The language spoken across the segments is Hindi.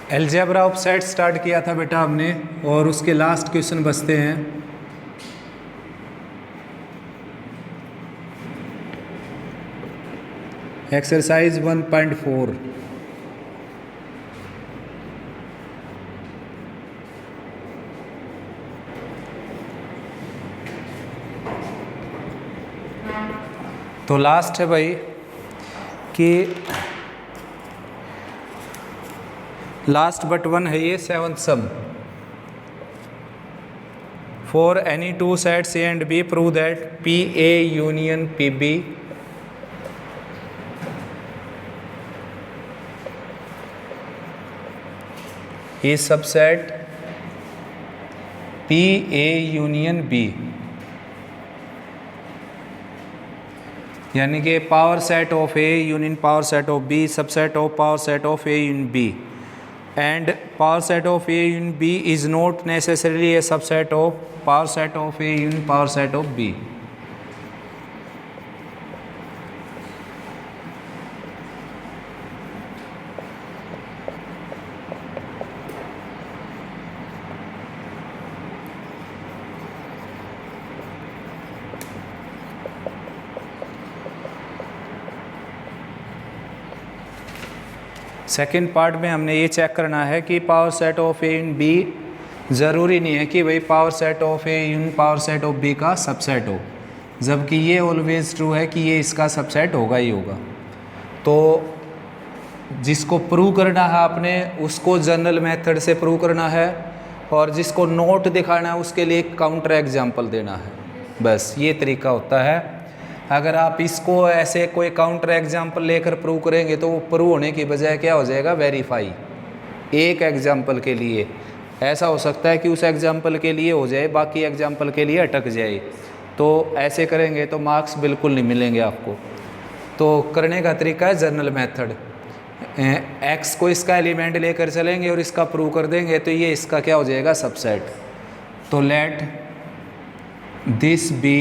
अलजेब्रा ऑफ सेट स्टार्ट किया था बेटा हमने, और उसके लास्ट क्वेश्चन बचते हैं। एक्सरसाइज 1.4। तो लास्ट है भाई कि लास्ट बट वन है ये 7th sum. For any two sets A and B prove that P A union P B is subset P A union B, यानी कि power set of A union power set of B subset of power set of A union B, and power set of A union B is not necessarily a subset of power set of A union power set of B. Second part में हमने ये चेक करना है कि power set of A union B ज़रूरी नहीं है कि भाई power set of A union power set of B का सबसेट हो, जबकि ये ऑलवेज ट्रू है कि ये इसका सबसेट होगा ही होगा। तो जिसको प्रूव करना है आपने उसको जनरल मेथड से प्रूव करना है, और जिसको नोट दिखाना है उसके लिए काउंटर एग्जाम्पल देना है। बस ये तरीका होता है। अगर आप इसको ऐसे कोई काउंटर एग्जाम्पल लेकर प्रूव करेंगे तो वो प्रूव होने की बजाय क्या हो जाएगा, वेरीफाई। एक एग्जाम्पल के लिए ऐसा हो सकता है कि उस एग्जाम्पल के लिए हो जाए, बाकी एग्जाम्पल के लिए अटक जाए। तो ऐसे करेंगे तो मार्क्स बिल्कुल नहीं मिलेंगे आपको। तो करने का तरीका है जनरल मेथड। एक्स को इसका एलिमेंट लेकर चलेंगे और इसका प्रूव कर देंगे तो ये इसका क्या हो जाएगा, सबसेट। तो let this be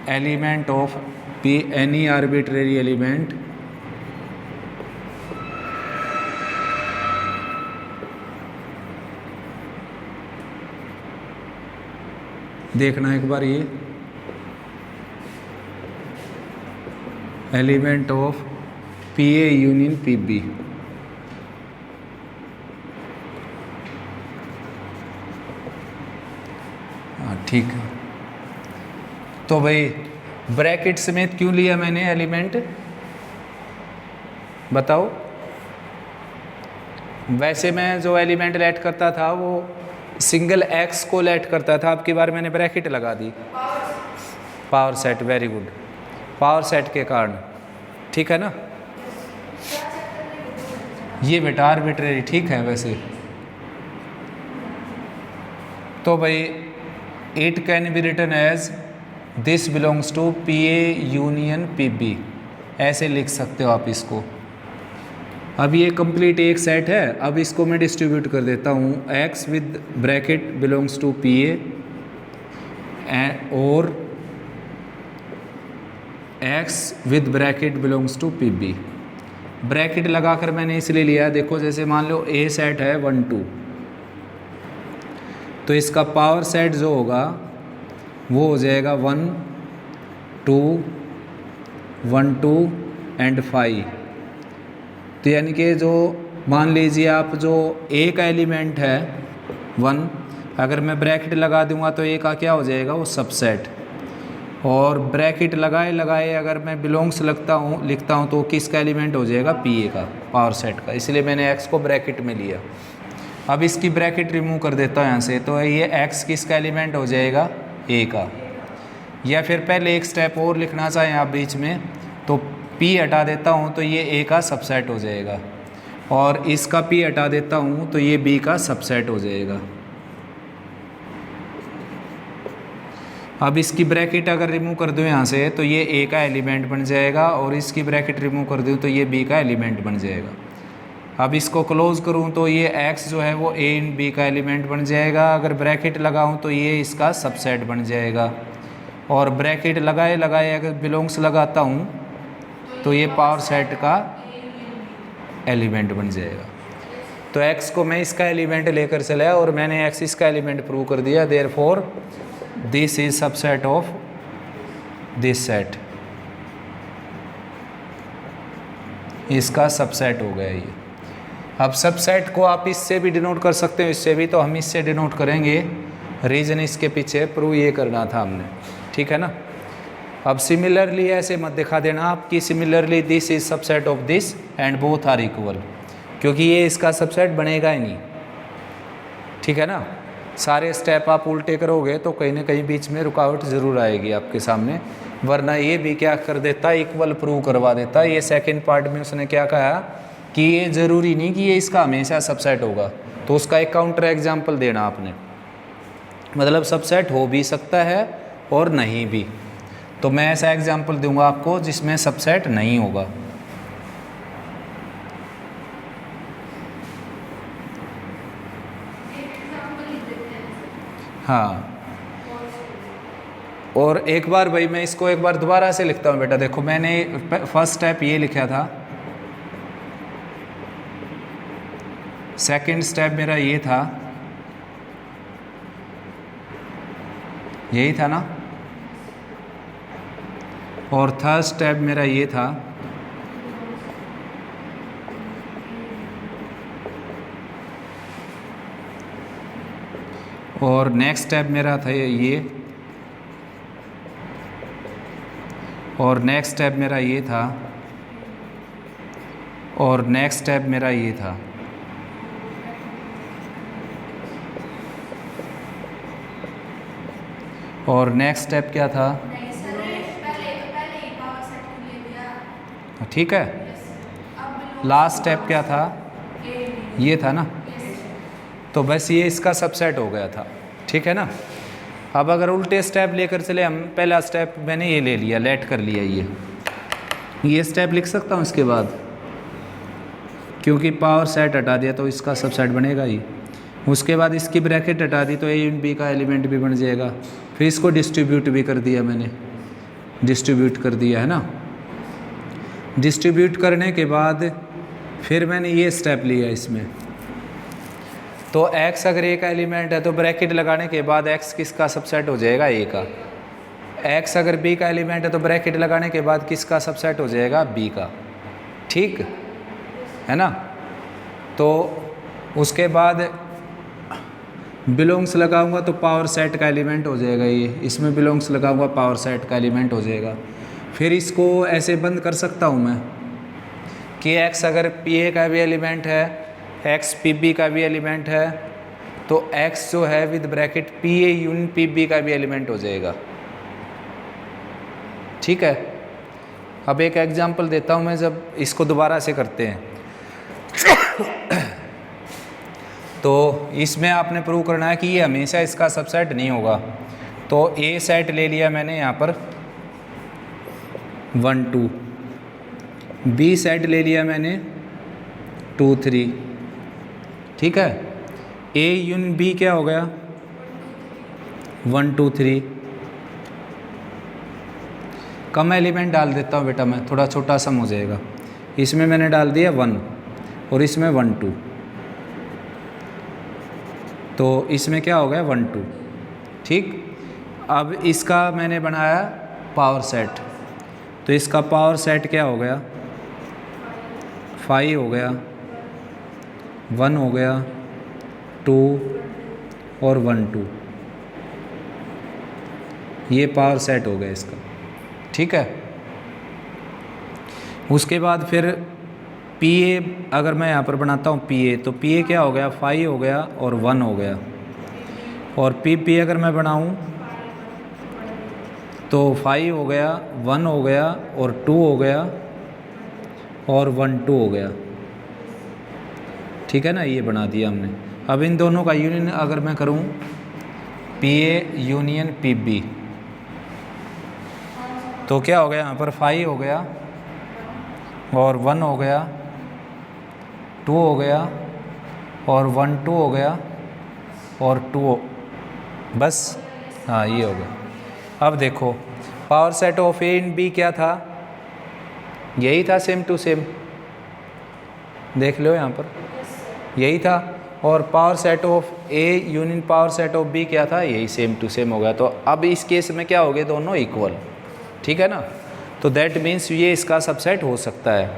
element of P any arbitrary element देखना एक बार, ये element of P A union P B. हाँ ठीक है। तो भाई ब्रैकेट समेत क्यों लिया मैंने एलिमेंट, बताओ। वैसे मैं जो एलिमेंट लेट करता था वो सिंगल एक्स को लेट करता था, अब की बार मैंने ब्रैकेट लगा दी। Power set, very good, power set के कारण, ठीक है ना। ये बेटा आर्बिट्रेरी, ठीक है वैसे। तो भाई it can be written as this belongs to P A union P B, ऐसे लिख सकते हो आप इसको। अब ये कंप्लीट एक सेट है। अब इसको मैं डिस्ट्रीब्यूट कर देता हूँ, x with bracket belongs to P A और x with bracket belongs to P B. Bracket लगाकर मैंने इसलिए लिया, देखो जैसे मान लो ए सेट है 1 2, तो इसका पावर सेट जो होगा वो हो जाएगा 1 2 1 2 एंड 5। तो यानी कि जो मान लीजिए आप जो ए का एलिमेंट है 1, अगर मैं ब्रैकेट लगा दूंगा तो ए का क्या हो जाएगा, वो सबसेट। और ब्रैकेट लगाए अगर मैं बिलोंग्स लिखता हूँ तो किसका एलिमेंट हो जाएगा, पी ए का, पावर सेट का। इसलिए मैंने एक्स को ब्रैकेट में लिया। अब इसकी ब्रैकेट रिमूव कर देता हूँ यहाँ से, तो ये एक्स किसका एलिमेंट हो जाएगा, ए का। या फिर पहले एक स्टेप और लिखना चाहें आप बीच में, तो पी हटा देता हूँ तो ये ए का सबसेट हो जाएगा, और इसका पी हटा देता हूँ तो ये बी का सबसेट हो जाएगा। अब इसकी ब्रैकेट अगर रिमूव कर दूँ यहाँ से तो ये ए का एलिमेंट बन जाएगा, और इसकी ब्रैकेट रिमूव कर दूँ तो ये बी का एलिमेंट बन जाएगा। अब इसको क्लोज करूँ तो ये x जो है वो a इन b का एलिमेंट बन जाएगा। अगर ब्रैकेट लगाऊँ तो ये इसका सबसेट बन जाएगा, और ब्रैकेट लगाए अगर बिलोंग्स लगाता हूँ तो ये पावर सेट का एलिमेंट बन जाएगा। तो x को मैं इसका एलिमेंट लेकर चला और मैंने x इसका एलिमेंट प्रूव कर दिया, therefore this is subset of this set, इसका सबसेट हो गया ये। अब सबसेट को आप इससे भी डिनोट कर सकते हो, इससे भी, तो हम इससे डिनोट करेंगे। रीजन इसके पीछे प्रूव ये करना था हमने, ठीक है ना। अब सिमिलरली ऐसे मत दिखा देना आप कि similarly this is subset of this and both are equal, क्योंकि ये इसका सबसेट बनेगा ही नहीं, ठीक है ना। सारे स्टेप आप उल्टे करोगे तो कहीं ना कहीं बीच में रुकावट ज़रूर आएगी आपके सामने, वरना ये भी क्या कर देता, इक्वल प्रूव करवा देता। ये सेकंड पार्ट में उसने क्या कहा कि ये ज़रूरी नहीं कि ये इसका हमेशा सबसेट होगा, तो उसका एक काउंटर एग्जाम्पल देना आपने, मतलब सबसेट हो भी सकता है और नहीं भी। तो मैं ऐसा एग्जाम्पल दूंगा आपको जिसमें सबसेट नहीं होगा। हाँ, और एक बार भाई मैं इसको एक बार दोबारा से लिखता हूँ बेटा। देखो मैंने फर्स्ट स्टेप ये लिखा था, सेकंड स्टेप मेरा ये था, यही था ना, और थर्ड स्टेप मेरा ये था, और नेक्स्ट स्टेप मेरा था ये, और नेक्स्ट स्टेप मेरा ये था, और नेक्स्ट स्टेप मेरा ये था। और नेक्स्ट स्टेप क्या था? ठीक है, लास्ट स्टेप क्या था? ये था ना। तो बस ये इसका सबसेट हो गया था, ठीक है ना। अब अगर उल्टे स्टेप लेकर चले हम, पहला स्टेप मैंने ये ले लिया, लेट कर लिया, ये स्टेप लिख सकता हूँ इसके बाद, क्योंकि पावर सेट हटा दिया तो इसका सबसेट बनेगा ही। उसके बाद इसकी ब्रैकेट हटा दी तो ए बी का एलिमेंट भी बन जाएगा। फिर इसको डिस्ट्रीब्यूट भी कर दिया मैंने, डिस्ट्रीब्यूट कर दिया है ना। डिस्ट्रीब्यूट करने के बाद फिर मैंने ये स्टेप लिया इसमें, तो x अगर ए का एलिमेंट है तो ब्रैकेट लगाने के बाद x किसका सबसेट हो जाएगा? ए का। x अगर b का एलिमेंट है तो ब्रैकेट लगाने के बाद किसका सबसेट हो जाएगा? b का, ठीक है ना। तो उसके बाद बिलोंग्स लगाऊंगा तो पावर सेट का एलिमेंट हो जाएगा ये, इसमें बिलोंग्स लगाऊंगा पावर सेट का एलिमेंट हो जाएगा। फिर इसको ऐसे बंद कर सकता हूँ मैं कि x अगर pa का भी एलिमेंट है, x pb का भी एलिमेंट है, तो x जो है with bracket pa union pb का भी एलिमेंट हो जाएगा, ठीक है। अब एक एग्जांपल देता हूँ मैं, जब इसको दोबारा से करते हैं तो इसमें आपने प्रूव करना है कि ये हमेशा इसका सबसेट नहीं होगा। तो ए सेट ले लिया मैंने यहाँ पर 1 2, बी सेट ले लिया मैंने 2 3, ठीक है। ए यूनियन बी क्या हो गया? 1 2 3। कम एलिमेंट डाल देता हूँ बेटा मैं, थोड़ा छोटा सम हो जाएगा। इसमें मैंने डाल दिया 1 और इसमें 1 2, तो इसमें क्या हो गया? 1 2, ठीक। अब इसका मैंने बनाया पावर सेट, तो इसका पावर सेट क्या हो गया? 5 हो गया, 1 हो गया, 2 और 1 2, ये पावर सेट हो गया इसका, ठीक है। उसके बाद फिर PA अगर मैं यहाँ पर बनाता हूँ PA, तो PA क्या हो गया? 5 हो गया और 1 हो गया। और PP अगर मैं बनाऊँ तो 5 हो गया, 1 हो गया और 2 हो गया और 1 2 हो गया, ठीक है ना। ये बना दिया हमने। अब इन दोनों का यूनियन अगर मैं करूँ PA यूनियन PB, तो क्या हो गया? यहाँ पर 5 हो गया और 1 हो गया, 2 हो गया और 1 2 हो गया और 2, बस हाँ ये हो गया। अब देखो power set of A in B क्या था? यही था, सेम टू सेम, देख लो यहाँ पर यही था। और power set of A union power set of B क्या था, यही सेम टू सेम हो गया। तो अब इस केस में क्या हो गए, दोनों इक्वल, ठीक है ना। तो दैट मीन्स ये इसका सबसेट हो सकता है।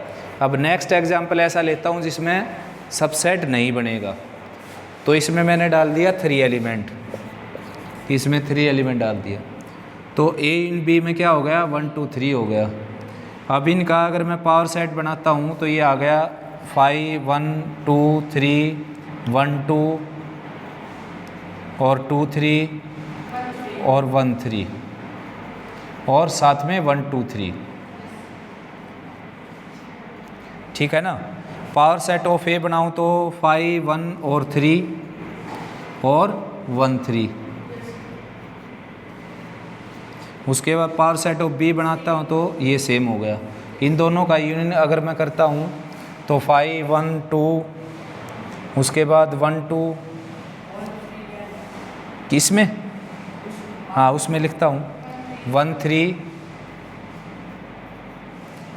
अब नेक्स्ट एग्जांपल ऐसा लेता हूँ जिसमें सबसेट नहीं बनेगा। तो इसमें मैंने डाल दिया 3 एलिमेंट, इसमें 3 एलिमेंट डाल दिया। तो ए इन बी में क्या हो गया, 1 2 3 हो गया। अब इनका अगर मैं पावर सेट बनाता हूँ तो ये आ गया 5 1 2 3 1 2 और 2 3 और 1 3 और साथ में 1 2 3, ठीक है ना। पावर सेट ऑफ ए बनाऊँ तो 5 1 और 3 और 1 3। उसके बाद पावर सेट ऑफ बी बनाता हूँ तो ये सेम हो गया। इन दोनों का यूनियन अगर मैं करता हूँ तो 5 1 2, उसके बाद 1 2 किसमें, हाँ उसमें लिखता हूँ 1 3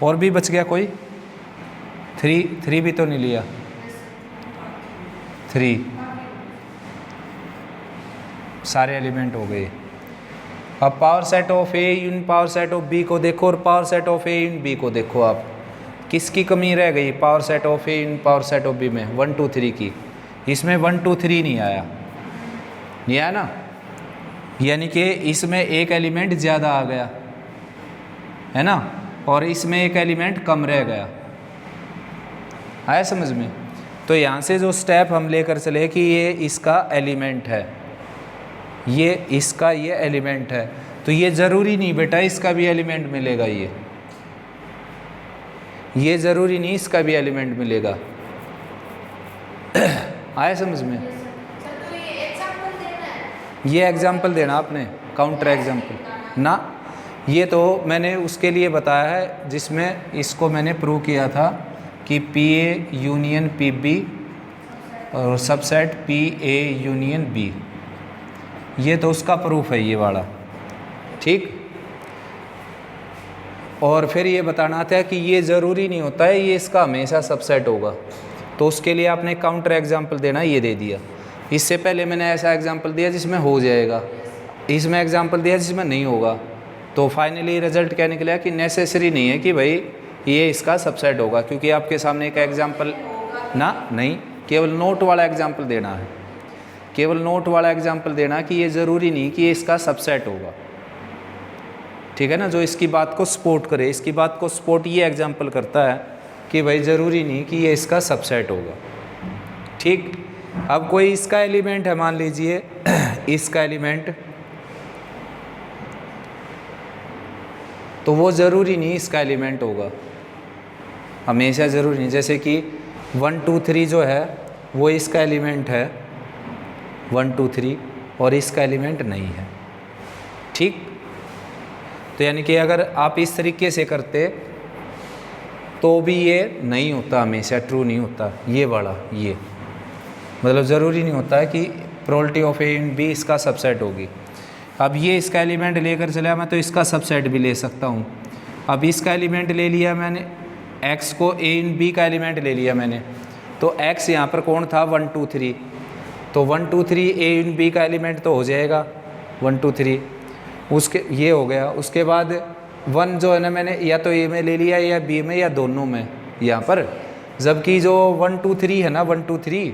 और भी बच गया कोई, 3 भी तो नहीं लिया, 3 सारे एलिमेंट हो गए। अब power set of A union power set of B को देखो और power set of A union B को देखो, आप किसकी कमी रह गई, power set of A union power set of B में 1 2 3 की। इसमें 1 2 3 नहीं आया, नहीं आया ना, यानी कि इसमें एक एलिमेंट ज़्यादा आ गया है ना, और इसमें एक एलिमेंट कम रह गया। आया समझ में। तो यहाँ से जो स्टेप हम लेकर चले कि ये इसका एलिमेंट है, ये इसका ये एलिमेंट है, तो ये ज़रूरी नहीं बेटा इसका भी एलिमेंट मिलेगा, ये ज़रूरी नहीं इसका भी एलिमेंट मिलेगा। आया समझ में। ये एग्जाम्पल देना आपने, काउंटर एग्जाम्पल ना, ये तो मैंने उसके लिए बताया है जिसमें इसको मैंने प्रूव किया था कि P A union P B और subset P A union B, ये तो उसका प्रूफ है ये वाला, ठीक। और फिर ये बताना था कि ये ज़रूरी नहीं होता है ये इसका हमेशा सबसेट होगा, तो उसके लिए आपने काउंटर एग्जाम्पल देना, ये दे दिया। इससे पहले मैंने ऐसा एग्जाम्पल दिया जिसमें हो जाएगा, इसमें एग्जाम्पल दिया जिसमें नहीं होगा। तो फाइनली रिजल्ट क्या निकला कि नेसेसरी नहीं है कि भाई ये इसका सबसेट होगा, क्योंकि आपके सामने एक एग्जाम्पल ना, नहीं, केवल नोट वाला एग्जाम्पल देना है, केवल नोट वाला एग्जाम्पल देना कि ये ज़रूरी नहीं कि ये इसका सबसेट होगा, ठीक है ना। जो इसकी बात को सपोर्ट करे, इसकी बात को सपोर्ट ये एग्जाम्पल करता है कि भाई ज़रूरी नहीं कि ये इसका सबसेट होगा, ठीक। अब कोई इसका एलिमेंट है, मान लीजिए इसका एलिमेंट, तो वो ज़रूरी नहीं इसका एलिमेंट होगा, हमेशा ज़रूरी नहीं। जैसे कि 1 2 3 जो है वो इसका एलिमेंट है 1 2 3 और इसका एलिमेंट नहीं है, ठीक। तो यानी कि अगर आप इस तरीके से करते तो भी ये नहीं होता, हमेशा ट्रू नहीं होता ये वाला, ये मतलब ज़रूरी नहीं होता है कि probability of A in B इसका सबसेट होगी। अब ये इसका एलिमेंट लेकर चला मैं तो इसका सबसेट भी ले सकता हूँ। अब इसका एलिमेंट ले लिया मैंने, x को ए इन बी का एलिमेंट ले लिया मैंने, तो x यहाँ पर कौन था 1 2 3, तो 1 2 3 ए इन बी का एलिमेंट तो हो जाएगा 1 2 3, उसके ये हो गया। उसके बाद 1 जो है ना मैंने या तो ए में ले लिया या बी में या दोनों में यहाँ पर, जबकि जो 1 2 3 है ना 1 2 3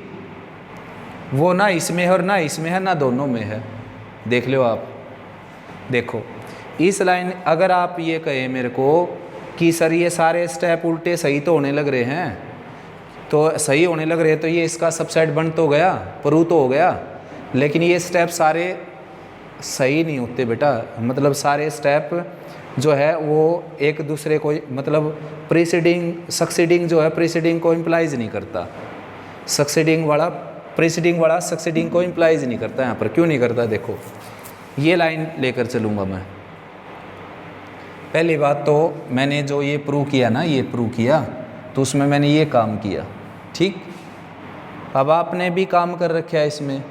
वो ना इसमें है और ना इसमें है, ना दोनों में है। देख लो आप, देखो इस लाइन, अगर आप ये कहें मेरे को कि सर ये सारे स्टेप उल्टे सही तो होने लग रहे हैं, तो सही होने लग रहे हैं तो ये इसका सबसेट बन तो गया, प्रूव तो हो गया, लेकिन ये स्टेप सारे सही नहीं होते बेटा। मतलब सारे स्टेप जो है वो एक दूसरे को, मतलब प्रीसीडिंग सक्सीडिंग जो है प्रीसीडिंग को इम्प्लाइज नहीं करता, सक्सीडिंग वाला प्रीसीडिंग वाला सक्सीडिंग को इम्प्लाइज नहीं करता। यहाँ पर क्यों नहीं करता, देखो ये लाइन लेकर चलूँगा मैं। पहली बात तो मैंने जो ये प्रूव किया ना, ये प्रूव किया तो उसमें मैंने ये काम किया, ठीक। अब आपने भी काम कर रखा है इसमें,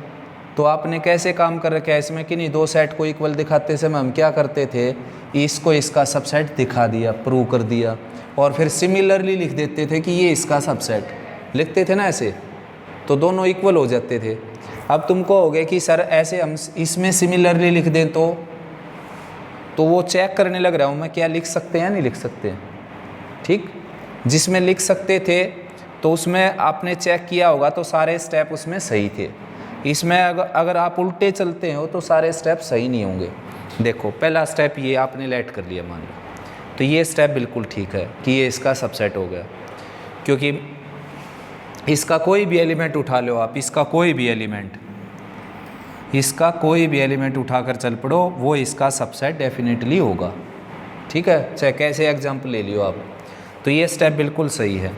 तो आपने कैसे काम कर रखा है इसमें कि नहीं, दो सेट को इक्वल दिखाते समय हम क्या करते थे, इसको इसका सबसेट दिखा दिया, प्रूव कर दिया, और फिर सिमिलरली लिख देते थे कि ये इसका सबसेट, लिखते थे ना ऐसे, तो दोनों इक्वल हो जाते थे। अब तुम कहोगे कि सर ऐसे हम इसमें सिमिलरली लिख दें तो वो चेक करने लग रहा हूँ मैं, क्या लिख सकते हैं या नहीं लिख सकते हैं। ठीक, जिसमें लिख सकते थे तो उसमें आपने चेक किया होगा तो सारे स्टेप उसमें सही थे। इसमें अगर आप उल्टे चलते हो तो सारे स्टेप सही नहीं होंगे। देखो पहला स्टेप ये आपने लेट कर लिया मान लो, तो ये स्टेप बिल्कुल ठीक है कि ये इसका सबसेट हो गया, क्योंकि इसका कोई भी एलिमेंट उठा लो आप, इसका कोई भी एलिमेंट उठाकर चल पड़ो, वो इसका सबसेट डेफिनेटली होगा। ठीक है, चाहे कैसे एग्जाम्पल ले लियो आप। तो ये स्टेप बिल्कुल सही है।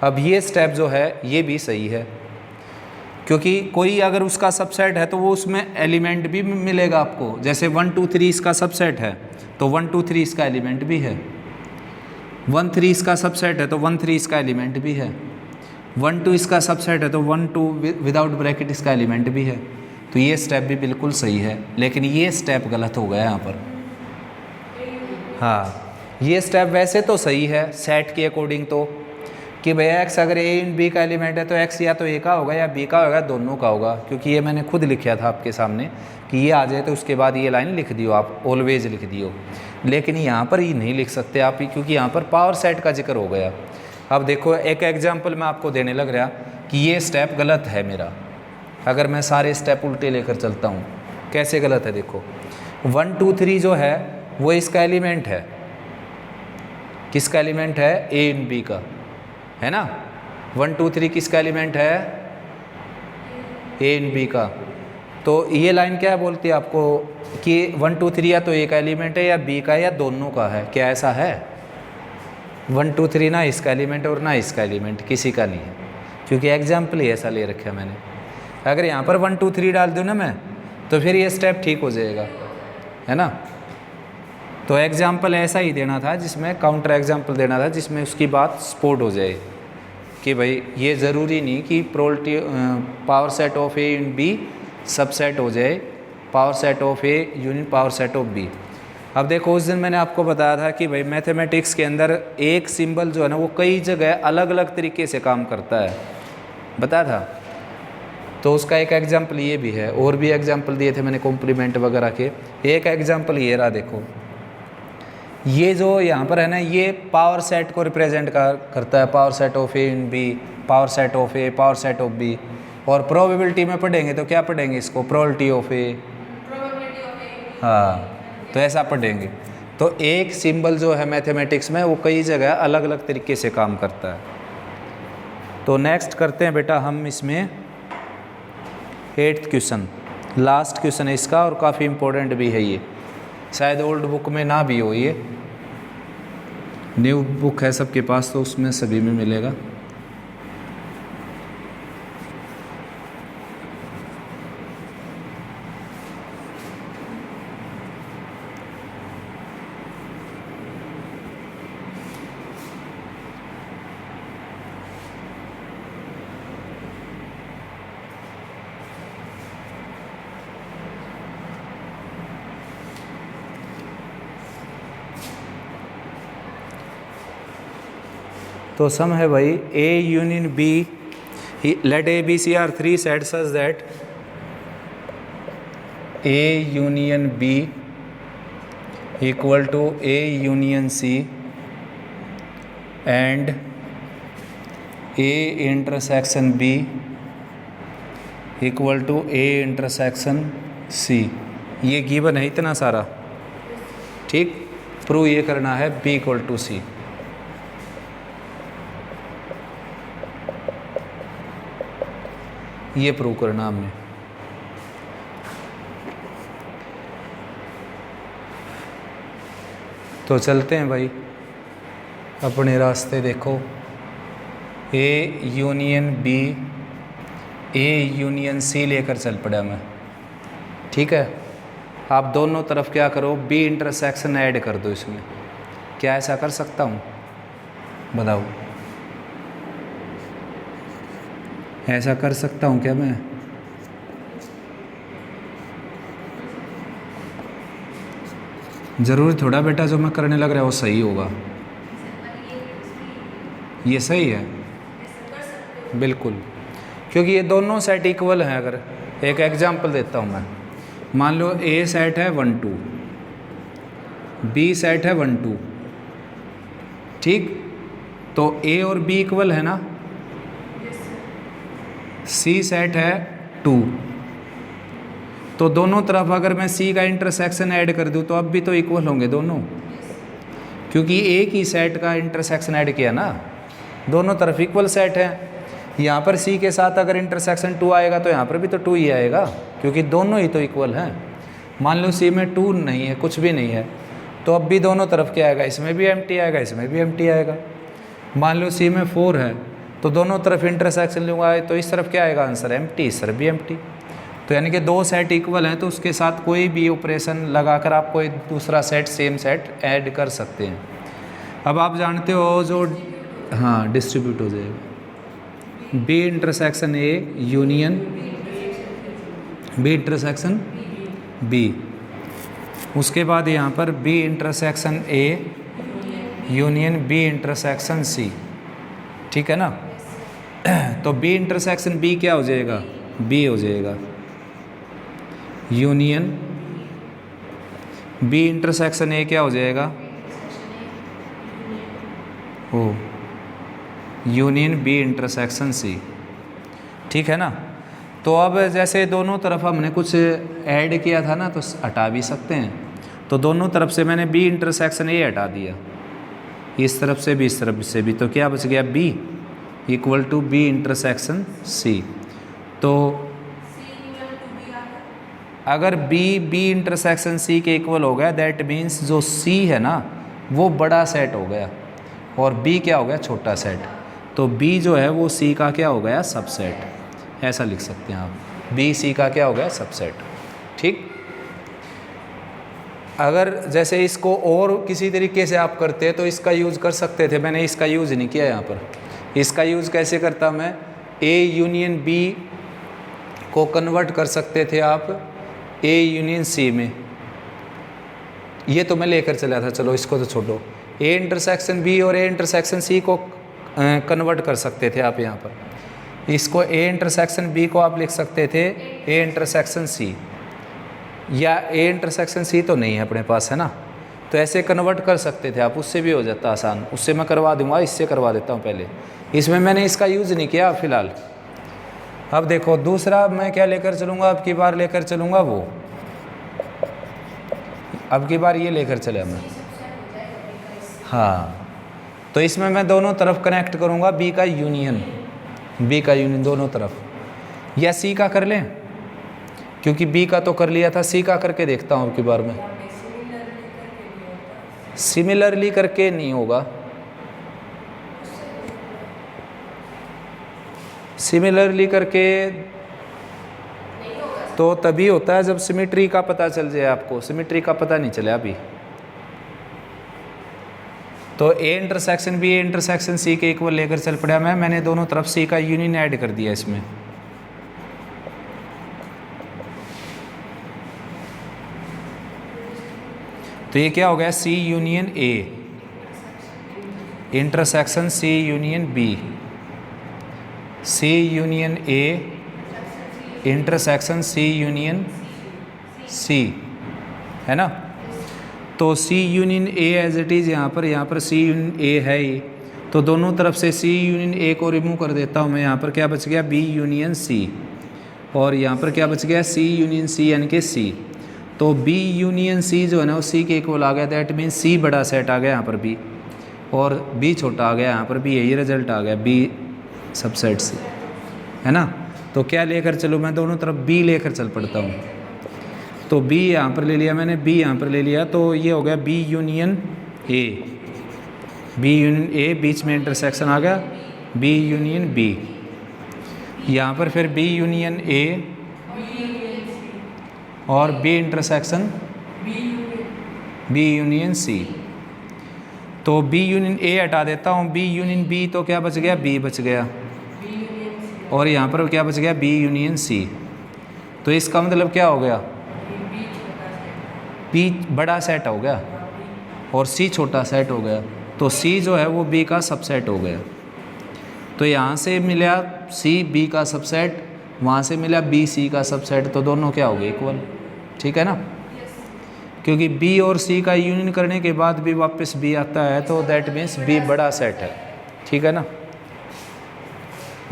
अब ये स्टेप जो है ये भी सही है, क्योंकि कोई अगर उसका सबसेट है तो वो उसमें एलिमेंट भी मिलेगा आपको। जैसे 1 2 3 इसका सबसेट है तो 1 2 3 इसका एलिमेंट भी है। 1 3 इसका सबसेट है तो 1 3 इसका एलिमेंट भी है। 1 2 इसका सबसेट है तो 1 2 विदाउट ब्रैकेट इसका एलिमेंट भी है। तो ये स्टेप भी बिल्कुल सही है, लेकिन ये स्टेप गलत हो गया यहाँ पर। हाँ, ये स्टेप वैसे तो सही है सेट के अकॉर्डिंग, तो कि भैया एक्स अगर ए इन बी का एलिमेंट है तो एक्स या तो ए का होगा या बी का होगा, दोनों का होगा, क्योंकि ये मैंने खुद लिखा था आपके सामने कि ये आ जाए तो उसके बाद ये लाइन लिख दियो आप, ऑलवेज लिख दियो। लेकिन यहाँ पर ये नहीं लिख सकते आप, क्योंकि यहाँ पर पावर सेट का जिक्र हो गया। अब देखो एक एग्जाम्पल मैं आपको देने लग रहा कि ये स्टेप गलत है मेरा, अगर मैं सारे स्टेप उल्टे लेकर चलता हूँ। कैसे गलत है देखो, 1 2 3 जो है वो इसका एलिमेंट है। किसका एलिमेंट है? ए इन बी का, है ना। 1 2 3 किसका एलिमेंट है? ए इन बी का। तो ये लाइन क्या बोलती है आपको कि 1 2 3 या तो ए का एलिमेंट है या बी का या दोनों का है। क्या ऐसा है? 1 2 3 ना इसका एलिमेंट और ना इसका एलिमेंट, किसी का नहीं है, क्योंकि एग्जाम्पल ही ऐसा ले रखा है मैंने। अगर यहाँ पर 1 2 3 डाल दूँ ना मैं, तो फिर ये स्टेप ठीक हो जाएगा, है ना। तो एग्जाम्पल ऐसा ही देना था जिसमें काउंटर एग्जाम्पल देना था जिसमें उसकी बात सपोर्ट हो जाए कि भाई ये ज़रूरी नहीं कि probability power set of A in B subset हो जाए power set of A union power set of B. अब देखो उस दिन मैंने आपको बताया था कि भाई मैथमेटिक्स के अंदर एक सिंबल जो है ना वो कई जगह अलग अलग तरीके से काम करता है, बताया था। तो उसका एक एग्जाम्पल ये भी है, और भी एग्जाम्पल दिए थे मैंने कॉम्प्लीमेंट वगैरह के। एक एग्जाम्पल ये रहा, देखो ये जो यहाँ पर है ना ये पावर सेट को रिप्रेजेंट करता है, power set of A in B, power set of A, power set of B. और प्रोबेबिलिटी में पढ़ेंगे तो क्या पढ़ेंगे इसको? Probability of A. हाँ, तो ऐसा पढ़ेंगे। तो एक सिंबल जो है मैथमेटिक्स में वो कई जगह अलग अलग तरीके से काम करता है। तो नेक्स्ट करते हैं बेटा हम इसमें 8th क्वेश्चन, लास्ट क्वेश्चन है इसका और काफ़ी इम्पोर्टेंट भी है ये। शायद ओल्ड बुक में ना भी हो, ये न्यू बुक है सबके पास तो उसमें सभी में मिलेगा। तो सम है भाई A यूनियन B, लेट A B C are three sets such that A union B equal to A union C and A intersection B equal to A intersection C। ये गिवन है इतना सारा, ठीक। प्रूव ये करना है B equal to C। ये प्रूव करना हमने। तो चलते हैं भाई अपने रास्ते। देखो A union B, A union C लेकर चल पड़ा मैं, ठीक है। आप दोनों तरफ क्या करो, B इंटरसेक्शन ऐड कर दो इसमें। क्या ऐसा कर सकता हूँ? बताओ, ऐसा कर सकता हूँ क्या मैं? ज़रूरी थोड़ा बेटा जो मैं करने लग रहा है वो सही होगा। ये सही है बिल्कुल, क्योंकि ये दोनों सेट इक्वल हैं। अगर एक एग्जांपल देता हूँ मैं, मान लो ए सेट है 1 2, बी सेट है 1 2, ठीक। तो ए और बी इक्वल है ना, सी सेट है 2, तो दोनों तरफ अगर मैं सी का इंटरसेक्शन ऐड कर दूं तो अब भी तो इक्वल होंगे दोनों, क्योंकि एक ही सेट का इंटरसेक्शन ऐड किया ना, दोनों तरफ इक्वल सेट है। यहाँ पर सी के साथ अगर इंटरसेक्शन 2 आएगा तो यहाँ पर भी तो 2 ही आएगा, क्योंकि दोनों ही तो इक्वल हैं। मान लो सी में 2 नहीं है, कुछ भी नहीं है, तो अब भी दोनों तरफ क्या आएगा, इसमें भी एम्प्टी आएगा, इसमें भी एम्प्टी आएगा। मान लो सी में 4 है, तो दोनों तरफ इंटरसेक्शन लूँगा तो इस तरफ क्या आएगा आंसर, एम्प्टी, इस तरफ भी एम्प्टी। तो यानी कि दो सेट इक्वल हैं, तो उसके साथ कोई भी ऑपरेशन लगाकर आप कोई दूसरा सेट, सेम सेट ऐड कर सकते हैं। अब आप जानते हो जो, हाँ, डिस्ट्रीब्यूट हो जाएगा, B intersection A union B intersection B, उसके बाद यहाँ पर B intersection A union B intersection C, ठीक है ना। तो बी इंटरसेक्शन बी क्या हो जाएगा, बी हो जाएगा, यूनियन बी इंटरसेक्शन ए क्या हो जाएगा, ओ यूनियन बी इंटरसेक्शन सी, ठीक है ना। तो अब जैसे दोनों तरफ हमने कुछ ऐड किया था ना, तो हटा भी सकते हैं। तो दोनों तरफ से मैंने बी इंटरसेक्शन ए हटा दिया, इस तरफ से भी इस तरफ से भी, तो क्या बच गया, B equal to B intersection C. तो अगर बी इंटरसेक्शन सी के इक्वल हो गया, दैट मीन्स जो सी है ना वो बड़ा सेट हो गया और बी क्या हो गया, छोटा सेट। तो बी जो है वो सी का क्या हो गया, सबसेट, ऐसा लिख सकते हैं आप, बी सी का क्या हो गया, सबसेट, ठीक। अगर जैसे इसको और किसी तरीके से आप करते तो इसका यूज़ कर सकते थे, मैंने इसका यूज़ नहीं किया यहाँ पर। इसका यूज़ कैसे करता मैं, ए यूनियन बी को कन्वर्ट कर सकते थे आप ए यूनियन सी में, ये तो मैं लेकर चला था, चलो इसको तो छोड़ो। ए इंटरसेक्शन बी और ए इंटरसेक्शन सी को कन्वर्ट कर सकते थे आप यहाँ पर। इसको ए इंटरसेक्शन बी को आप लिख सकते थे ए इंटरसेक्शन सी, या ए इंटरसेक्शन सी तो नहीं है अपने पास, है ना, तो ऐसे कन्वर्ट कर सकते थे आप, उससे भी हो जाता आसान। उससे मैं करवा दूंगा, इससे करवा देता हूँ पहले, इसमें मैंने इसका यूज़ नहीं किया फ़िलहाल। अब देखो दूसरा मैं क्या लेकर चलूँगा, अब की बार लेकर चलूँगा वो, अब की बार ये लेकर चले मैं, हाँ। तो इसमें मैं दोनों तरफ कनेक्ट करूँगा बी का यूनियन दोनों तरफ, या सी का कर लें, क्योंकि बी का तो कर लिया था, सी का करके देखता हूँ अब की बार में। सिमिलरली करके नहीं होगा, सिमिलरली करके तो तभी होता है जब सिमिट्री का पता चल जाए आपको, सिमिट्री का पता नहीं चले अभी। तो A intersection B A intersection C के इक्वल लेकर चल पड़ा मैंने दोनों तरफ सी का यूनियन ऐड कर दिया इसमें। तो ये क्या हो गया, C union A intersection C union B, C union A intersection C union C, है ना। तो C union A as it is यहाँ पर सी यूनियन ए है ही, तो दोनों तरफ से सी यूनियन ए को रिमूव कर देता हूँ मैं। यहाँ पर क्या बच गया, बी यूनियन सी, और यहाँ पर क्या बच गया, सी यूनियन सी यानी कि सी। तो बी यूनियन सी जो है ना वो सी के इक्वल आ गया, दैट मीन्स सी बड़ा सेट आ गया यहाँ पर बी, और बी छोटा आ गया यहाँ पर बी, यही रिजल्ट आ गया बी सबसेट से, है ना। तो क्या लेकर चलूँ मैं, दोनों तरफ बी लेकर चल पड़ता हूँ। तो बी यहाँ पर ले लिया मैंने, बी यहाँ पर ले लिया, तो ये हो गया B union A, B union A, बीच में इंटरसेक्शन आ गया बी यूनियन बी। यहाँ पर फिर बी यूनियन ए और B intersection B union C. तो बी यूनियन ए हटा देता हूँ, बी यूनियन बी, तो क्या बच गया, बी बच गया, और यहाँ पर क्या बच गया, बी यूनियन सी। तो इसका मतलब क्या हो गया, बी बड़ा सेट हो गया और सी छोटा सेट हो गया, तो सी जो है वो बी का सबसेट हो गया। तो यहाँ से मिला सी बी का सबसेट, वहाँ से मिला बी सी का सबसेट, तो दोनों क्या हो गए इक्वल, ठीक है ना। क्योंकि बी और सी का यूनियन करने के बाद भी वापस बी आता है, तो दैट मीन्स बी बड़ा सेट है, ठीक है ना।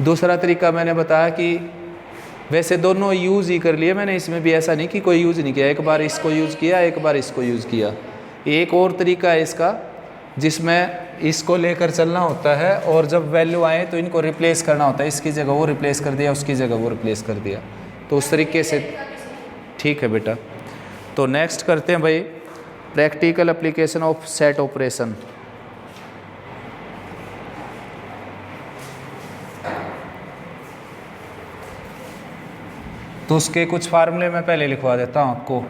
दूसरा तरीका मैंने बताया कि वैसे दोनों यूज़ ही कर लिए मैंने, इसमें भी ऐसा नहीं कि कोई यूज़ नहीं किया, एक बार इसको यूज़ किया एक बार इसको यूज़ किया। एक और तरीका है इसका जिसमें इसको लेकर चलना होता है और जब वैल्यू आए तो इनको रिप्लेस करना होता है, इसकी जगह वो रिप्लेस कर दिया, उसकी जगह वो रिप्लेस कर दिया, तो उस तरीके से ठीक है बेटा। तो नेक्स्ट करते हैं भाई practical application of set operation. तो उसके कुछ फार्मूले मैं पहले लिखवा देता हूँ आपको।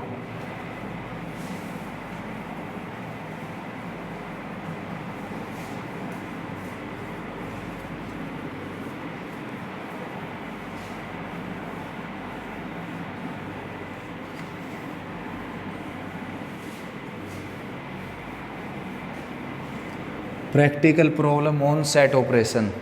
Practical problem on set operation.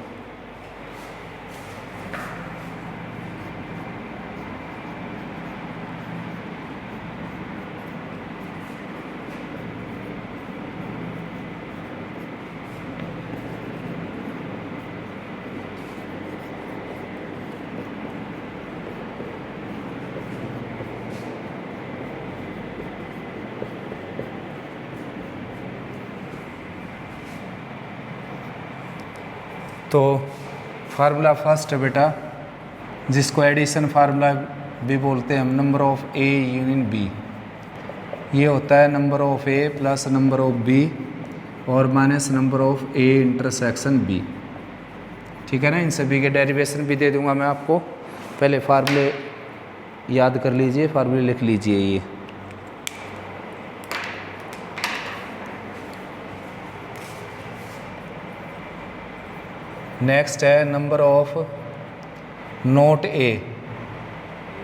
तो फार्मूला फर्स्ट है बेटा, जिसको एडिशन फार्मूला भी बोलते हैं हम, number of A union B. ये होता है number of A plus number of B और minus number of A intersection B, ठीक है ना। इन सभी के डेरिवेशन भी दे दूंगा मैं आपको, पहले फार्मूले याद कर लीजिए, फार्मूले लिख लीजिए। ये नेक्स्ट है नंबर ऑफ नोट ए,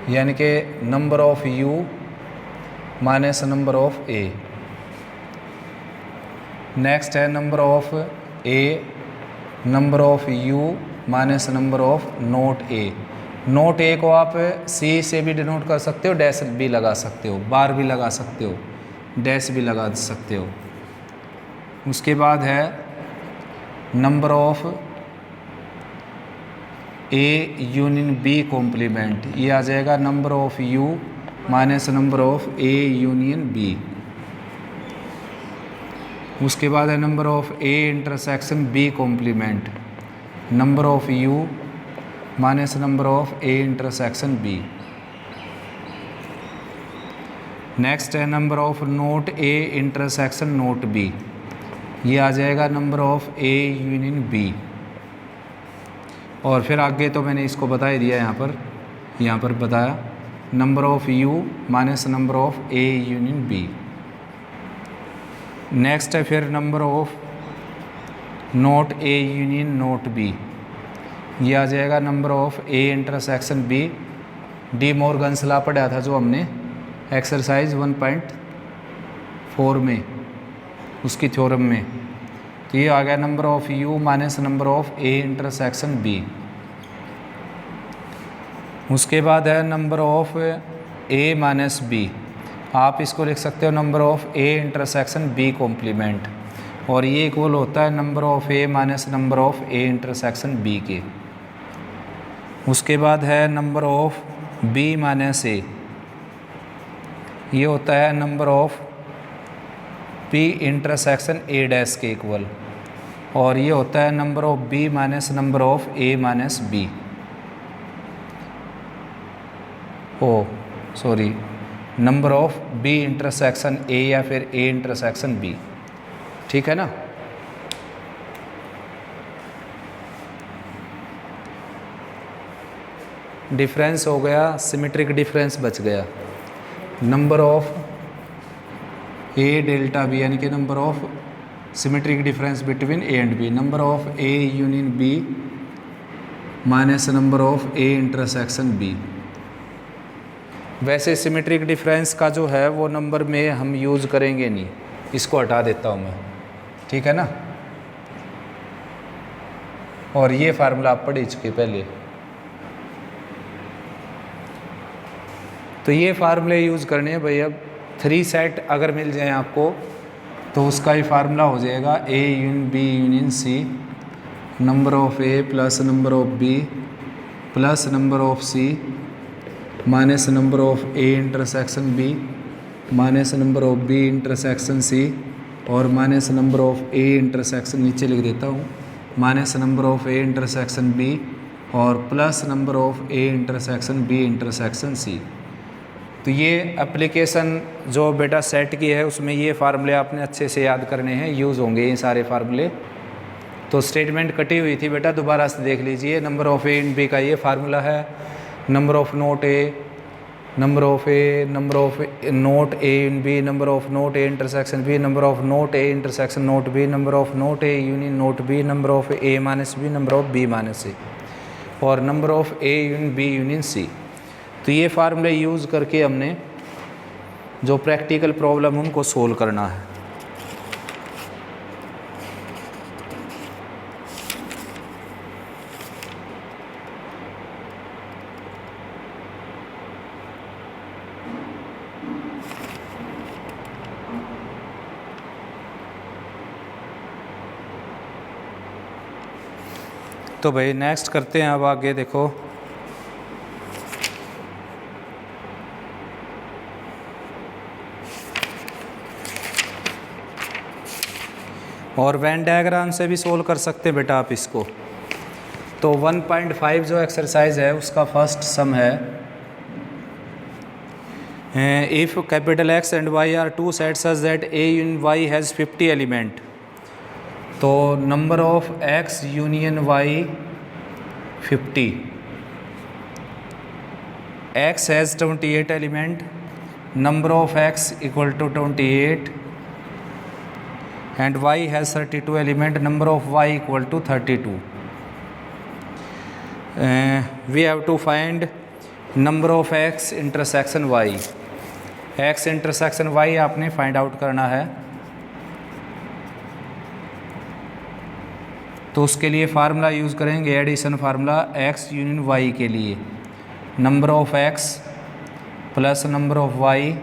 यानी कि number of U minus number of A. Next है number of A, number of U minus number of not A. Not A को आप सी से भी डिनोट कर सकते हो, डैश भी लगा सकते हो, बार भी लगा सकते हो, डैश भी लगा सकते हो। उसके बाद है number of A union B complement, ये आ जाएगा number of U minus number of A union B. उसके बाद है number of A intersection B complement, number of U minus number of A intersection B. Next है number of not A intersection not B, ये आ जाएगा number of A union B. और फिर आगे तो मैंने इसको बता ही दिया, यहाँ पर बताया number of U minus number of A union B. Next है फिर number of not A union not B, ये आ जाएगा number of A intersection B. De Morgan's law पढ़ा था जो हमने एक्सरसाइज 1.4 में, उसकी थ्योरम में, तो ये आ गया number of U minus number of A intersection B. उसके बाद है number of A minus B, आप इसको लिख सकते हो number of A intersection B complement, और ये इक्वल होता है number of A minus number of A intersection B के। उसके बाद है number of B minus A, ये होता है number of P intersection A dash के इक्वल, और ये होता है number of B minus number of A minus B. Number of B intersection A या फिर ए इंटरसेक्शन बी, ठीक है ना। डिफरेंस हो गया, सिमेट्रिक डिफरेंस बच गया। Number of A delta B, यानी कि number of symmetric difference between A and B, number of A union B minus number of A intersection B. वैसे सिमेट्रिक डिफरेंस का जो है वो नंबर में हम यूज़ करेंगे नहीं, इसको हटा देता हूँ मैं, ठीक है ना। और ये फार्मूला आप पढ़ ही चुके पहले, तो ये फार्मूले यूज़ करने हैं भाई। अब 3 सेट अगर मिल जाए आपको तो उसका ही फार्मूला हो जाएगा A union B union C, number of A plus number of B plus number of C minus number of A intersection B minus number of B intersection C और minus number of A intersection, नीचे लिख देता हूँ, minus number of A intersection B और plus number of A intersection B intersection C। तो ये एप्लीकेशन जो बेटा सेट की है उसमें ये फार्मूले आपने अच्छे से याद करने हैं, यूज़ होंगे ये सारे फार्मूले। तो स्टेटमेंट कटी हुई थी बेटा, दोबारा से देख लीजिए। Number of A in B का ये फार्मूला है, number of not A, number of A, number of not A in B, number of not A intersection B, number of not A intersection not B, number of not A union not B, number of A minus B, number of B minus A और number of A union B union C. तो ये फार्मूले यूज़ करके हमने जो प्रैक्टिकल प्रॉब्लम उनको सोल्व करना है। तो भाई नेक्स्ट करते हैं, अब आगे देखो। और वेन डायग्राम से भी सोल्व कर सकते हैं बेटा आप इसको। तो 1.5 जो एक्सरसाइज है उसका फर्स्ट सम है, if capital X and Y are two sets such that A union Y has 50 element. तो number of X union Y 50, X has 28 element, number of X equal to 28 and Y has 32 element, number of Y equal to 32. We have to find number of X intersection Y. X intersection Y आपने find out करना है। तो उसके लिए फार्मूला यूज़ करेंगे, addition formula X union Y के लिए, number of X plus number of Y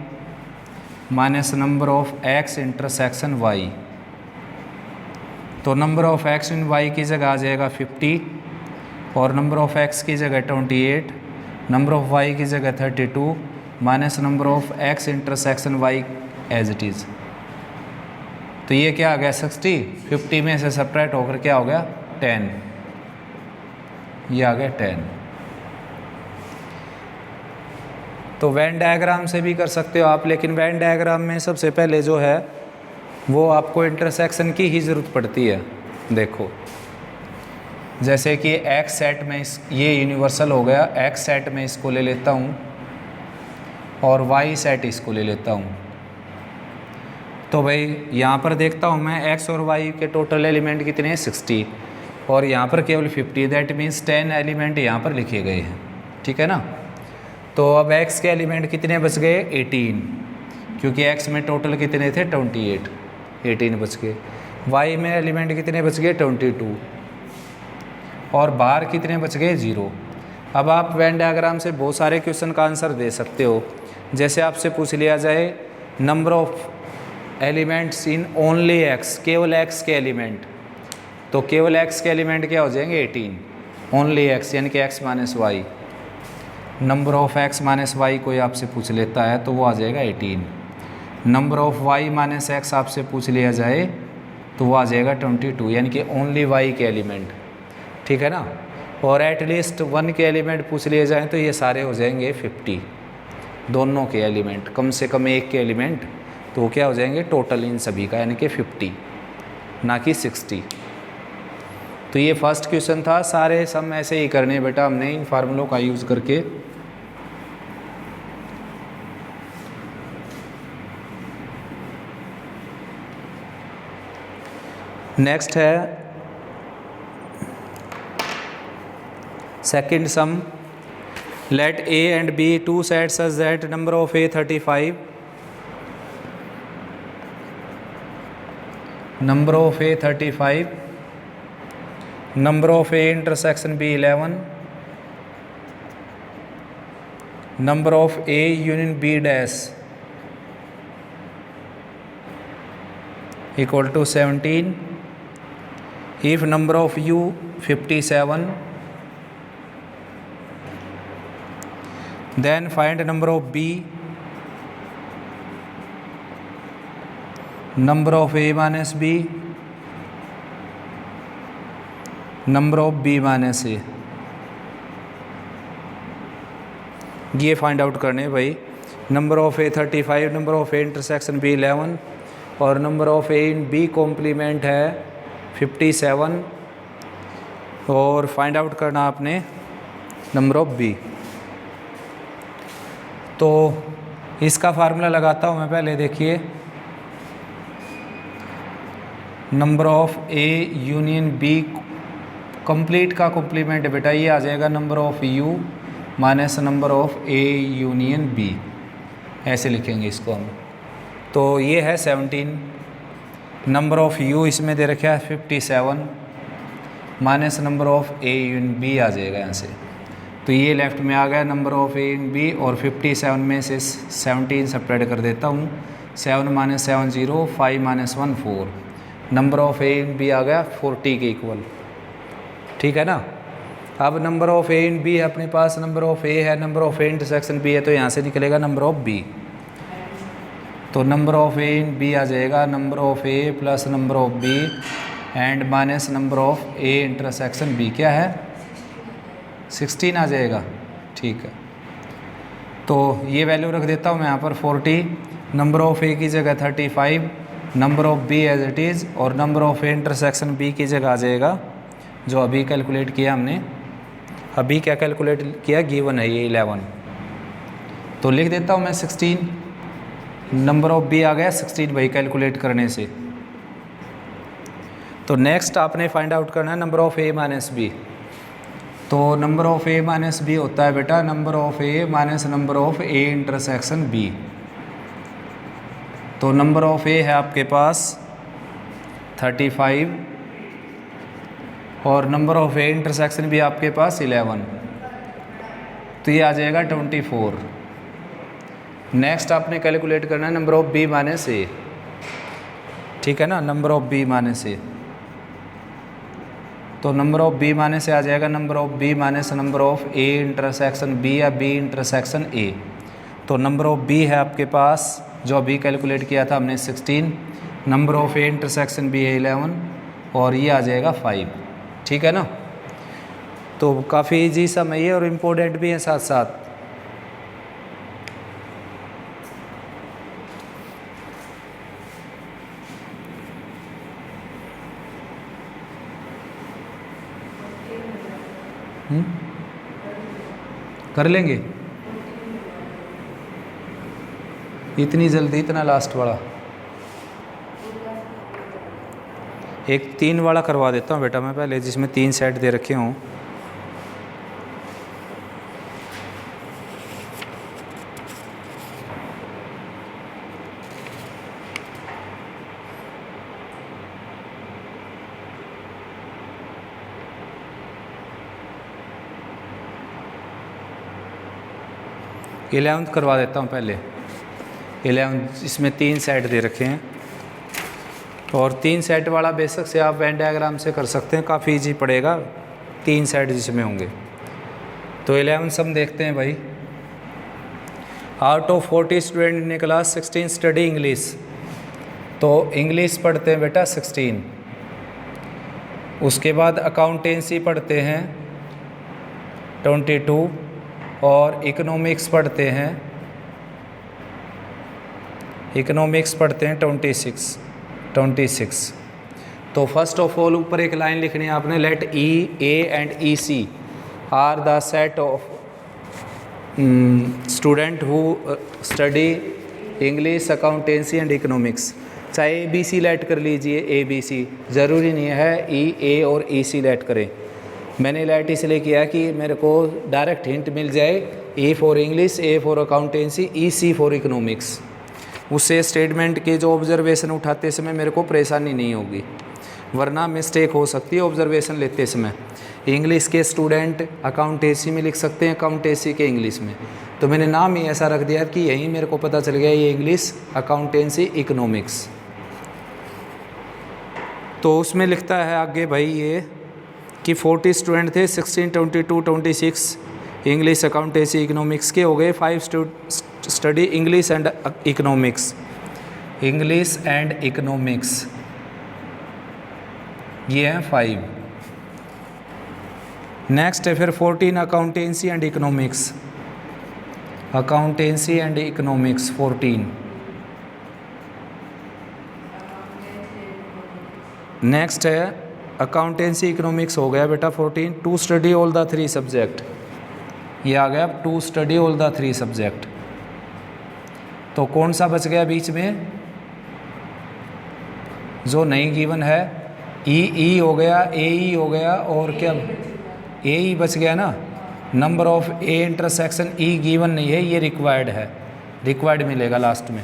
minus number of X intersection Y। तो number of X in Y की जगह आ जाएगा 50 और नंबर ऑफ X की जगह 28, नंबर ऑफ Y की जगह 32 minus number of X intersection Y as it is. तो ये क्या आ गया 60, 50 में से सेपरेट होकर क्या हो गया 10, ये आ गया 10। तो वेन डायग्राम से भी कर सकते हो आप, लेकिन वेन डायग्राम में सबसे पहले जो है वो आपको इंटरसेक्शन की ही ज़रूरत पड़ती है। देखो जैसे कि X सेट में ये यूनिवर्सल हो गया, X सेट में इसको ले लेता हूँ और Y सेट इसको ले लेता हूँ। तो भाई यहाँ पर देखता हूँ मैं X और Y के टोटल एलिमेंट कितने हैं 60 और यहाँ पर केवल 50, दैट मीन्स 10 एलिमेंट यहाँ पर लिखे गए हैं, ठीक है ना। तो अब X के एलिमेंट कितने बच गए 18, क्योंकि X में टोटल कितने थे 28, 18 बच गए। Y में एलिमेंट कितने बच गए 22 और बाहर कितने बच गए 0। अब आप वेन डायग्राम से बहुत सारे क्वेश्चन का आंसर दे सकते हो। जैसे आपसे पूछ लिया जाए number of elements in only X, केवल X के एलिमेंट, तो केवल X के एलिमेंट क्या हो जाएंगे 18, ओनली X यानी कि X minus Y. Number of X minus Y कोई आपसे पूछ लेता है तो वो आ जाएगा 18। Number of Y minus X आपसे पूछ लिया जाए तो वो आ जाएगा 22, यानी कि ओनली Y के एलिमेंट, ठीक है ना। और एटलीस्ट 1 के एलिमेंट पूछ लिए जाएँ तो ये सारे हो जाएंगे 50, दोनों के एलिमेंट, कम से कम एक के एलिमेंट, तो क्या हो जाएंगे टोटल इन सभी का, यानी कि 50 ना कि 60। तो ये फर्स्ट क्वेश्चन था। सारे सम ऐसे ही करने बेटा हमने इन फार्मूलों का यूज़ करके। नेक्स्ट है second sum, let A and B two sets such that number of A 35, number of A 35, number of A intersection B 11, number of A union B dash equal to 17 if number of U 57, then find number of B, number of A minus B, number of B minus A। ये फाइंड आउट करने भाई। Number of A 35, number of A intersection B 11 और number of A in B complement है 57 और फाइंड आउट करना आपने नंबर ऑफ बी। तो इसका फार्मूला लगाता हूँ मैं पहले। देखिए number of A union B complete का कॉम्प्लीमेंट बेटा ये आ जाएगा number of U minus number of A union B, ऐसे लिखेंगे इसको हम। तो ये है 17, नंबर ऑफ यू इसमें दे रखा है 57 minus number of A union B आ जाएगा यहाँ से। तो ये लेफ्ट में आ गया number of A union B और 57 में से 17 सेपरेट कर देता हूँ। 7 minus 7 0, 5 minus 1 4, number of A union B आ गया 40 के इक्वल। ठीक है ना। अब number of A in B है अपने पास, नंबर ऑफ ए है, number of A intersection B है, तो यहाँ से निकलेगा नंबर ऑफ बी। तो number of A in B आ जाएगा number of A plus number of B and minus number of A intersection B. क्या है 16 आ जाएगा। ठीक है। तो ये वैल्यू रख देता हूँ मैं यहाँ पर 40, नंबर ऑफ ए की जगह 35, number of B as it is और number of A intersection B की जगह आ जाएगा जो अभी कैलकुलेट किया हमने। अभी क्या कैलकुलेट किया, गिवन है ये 11। तो लिख देता हूँ मैं 16, नंबर ऑफ बी आ गया 16 भाई कैलकुलेट करने से। तो नेक्स्ट आपने फाइंड आउट करना है number of A minus B. तो number of A minus B होता है बेटा number of A minus number of A intersection B. तो नंबर ऑफ ए है आपके पास 35 और नंबर ऑफ ए इंटरसेक्शन भी आपके पास 11, तो ये आ जाएगा 24। नेक्स्ट आपने कैलकुलेट करना है number of B minus A. ठीक है ना, number of B minus A. तो number of B minus A आ जाएगा number of B minus number of A intersection B या बी इंटरसेक्शन ए। तो नंबर ऑफ बी है आपके पास जो अभी कैलकुलेट किया था हमने 16, number of A intersection B है 11 और ये आ जाएगा 5। ठीक है ना। तो काफ़ी इजी सम है ये और इम्पोर्टेंट भी है साथ साथ। कर लेंगे इतनी जल्दी, इतना लास्ट वाला। एक 3 वाला करवा देता हूँ बेटा मैं पहले, जिसमें 3 सेट दे रखे हों। इलेवंथ करवा देता हूँ पहले। 11 इसमें 3 सेट दे रखे हैं और 3 सेट वाला बेशक से आप वेन डायग्राम से कर सकते हैं, काफ़ी इजी पड़ेगा 3 सेट जिसमें होंगे। तो 11 सम देखते हैं भाई। Out of 40 student in class 16 study English. तो इंग्लिश पढ़ते हैं बेटा 16, उसके बाद अकाउंटेंसी पढ़ते हैं 22 और इकोनॉमिक्स पढ़ते हैं 26। तो फर्स्ट ऑफ ऑल ऊपर एक लाइन लिखनी है आपने, let E A and E C are the set of student who study English accountancy and economics. चाहे ए बी सी लेट कर लीजिए, ए बी सी ज़रूरी नहीं है ई ए और ई सी लेट करें। मैंने लेट इसलिए किया कि मेरे को डायरेक्ट हिंट मिल जाए, A for English, A for accountancy, E C for economics. उससे स्टेटमेंट के जो ऑब्जर्वेशन उठाते समय मेरे को परेशानी नहीं होगी, वरना मिस्टेक हो सकती है ऑब्जर्वेशन लेते समय। इंग्लिश के स्टूडेंट अकाउंटेंसी में लिख सकते हैं, अकाउंटेंसी के इंग्लिश में। तो मैंने नाम ही ऐसा रख दिया कि यही मेरे को पता चल गया ये इंग्लिश, अकाउंटेंसी, इकोनॉमिक्स। तो उसमें लिखता है आगे भाई ये कि 40 स्टूडेंट थे, 16, 22, 26 इंग्लिश, अकाउंटेंसी, इकोनॉमिक्स के हो गए, 5 study English and economics, English and economics, ये हैं 5। नेक्स्ट है फिर 14 accountancy and economics, accountancy and economics 14। Next है अकाउंटेंसी इकोनॉमिक्स हो गया बेटा 14, to study all the 3 subject, ये आ गया to study all the 3 subject. तो कौन सा बच गया बीच में जो नहीं गिवन है, ई हो गया, ए हो गया, और क्या ए बच गया ना, number of A intersection E given नहीं है, ये रिक्वायर्ड है, रिक्वायर्ड मिलेगा लास्ट में।